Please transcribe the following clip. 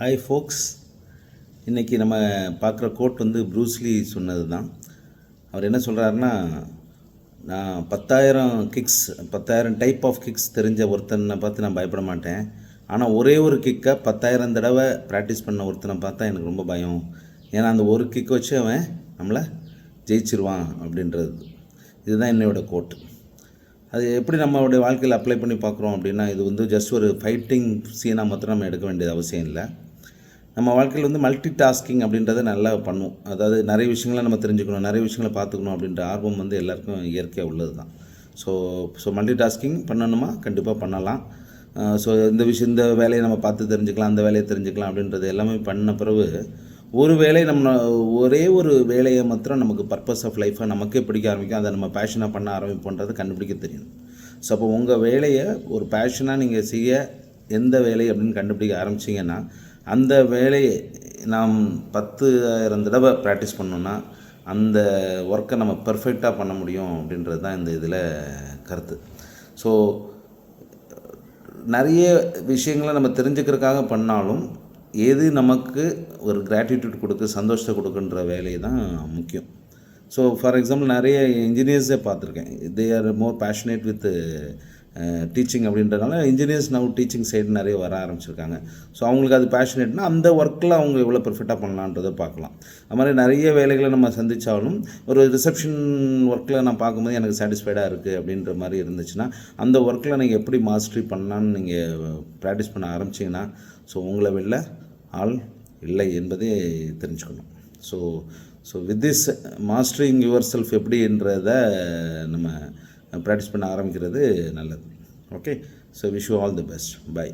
Hi ஃபோக்ஸ். இன்றைக்கி நம்ம பார்க்குற கோட் வந்து ப்ரூஸ்லி சொன்னது தான். அவர் என்ன சொல்கிறாருன்னா, நான் 10,000 டைப் ஆஃப் கிக்ஸ் தெரிஞ்ச ஒருத்தனை பார்த்து நான் பயப்பட மாட்டேன். ஆனால் ஒரே ஒரு கிக்கை 10,000 தடவை ப்ராக்டிஸ் பண்ண ஒருத்தனை பார்த்தா எனக்கு ரொம்ப பயம். ஏன்னா அந்த ஒரு கிக் வச்சு அவன் நம்மளை ஜெயிச்சிருவான் அப்படின்றது. இதுதான் என்னோட கோட். அது எப்படி நம்மளுடைய வாழ்க்கையில் அப்ளை பண்ணி பார்க்குறோம் அப்படின்னா, இது வந்து ஜஸ்ட் ஒரு ஃபைட்டிங் சீனாக மாத்திரம் நம்ம எடுக்க வேண்டியது அவசியம் இல்லை. நம்ம வாழ்க்கையில் வந்து மல்டி டாஸ்கிங் அப்படின்றத நல்லா பண்ணுவோம். அதாவது நிறைய விஷயங்களை நம்ம தெரிஞ்சுக்கணும், நிறைய விஷயங்களை பார்த்துக்கணும் அப்படின்ற ஆர்வம் வந்து எல்லாருக்கும் இயற்கையாக உள்ளது தான். ஸோ மல்டி டாஸ்கிங் பண்ணணுமா? கண்டிப்பாக பண்ணலாம். ஸோ இந்த வேலையை நம்ம பார்த்து தெரிஞ்சுக்கலாம், அந்த வேலையை தெரிஞ்சுக்கலாம் அப்படின்றது எல்லாமே பண்ண பிறகு ஒரு வேலை ஒரே ஒரு வேலையை மாத்திரம் நமக்கு பர்பஸ் ஆஃப் லைஃப்பை நமக்கே பிடிக்க ஆரம்பிக்கும். அதை நம்ம பேஷனாக பண்ண ஆரம்பிப்போன்றதை கண்டுபிடிக்க தெரியும். ஸோ அப்போ உங்கள் வேலையை ஒரு பேஷனாக நீங்கள் செய்ய எந்த வேலை அப்படின்னு கண்டுபிடிக்க ஆரம்பிச்சிங்கன்னா, அந்த வேலையை நாம் 10,000 தடவை ப்ராக்டிஸ் பண்ணோன்னா அந்த ஒர்க்கை நம்ம பர்ஃபெக்டாக பண்ண முடியும் அப்படின்றது தான் இந்த இதில் கருத்து. ஸோ நிறைய விஷயங்களை நம்ம தெரிஞ்சுக்கிறதுக்காக பண்ணாலும் எது நமக்கு ஒரு கிராட்டிடியூட் கொடுக்கு, சந்தோஷத்தை கொடுக்குன்ற வேலை தான் முக்கியம். ஸோ ஃபார் எக்ஸாம்பிள் நிறைய இன்ஜினியர்ஸே பார்த்துருக்கேன். They are more passionate with teaching அப்படின்றதுனால இன்ஜினியர்ஸ் நவ் டீச்சிங் சைடு நிறைய வர ஆரம்பிச்சிருக்காங்க. ஸோ அவங்களுக்கு அது பேஷனேட்னா அந்த ஒர்க்கில் அவங்க எவ்வளோ பெர்ஃபெக்டாக பண்ணலான்றதை பார்க்கலாம். அது மாதிரி நிறைய வேலைகளை நம்ம சந்தித்தாலும் ஒரு ரிசப்ஷன் ஒர்க்கில் நான் பார்க்கும்போது எனக்கு சாட்டிஸ்ஃபைடாக இருக்குது அப்படின்ற மாதிரி இருந்துச்சுன்னா, அந்த ஒர்க்கில் நீங்கள் எப்படி மாஸ்டரி பண்ணலான்னு நீங்கள் ப்ராக்டிஸ் பண்ண ஆரம்பிச்சிங்கன்னா, ஸோ உங்களை வெளில ஆள் இல்லை என்பதை தெரிஞ்சுக்கணும். So with this mastering yourself எப்படின்றத நம்ம ப்ராக்டிஸ் பண்ண ஆரம்பிக்கிறது நல்லது. Okay, so wish you all the best. By.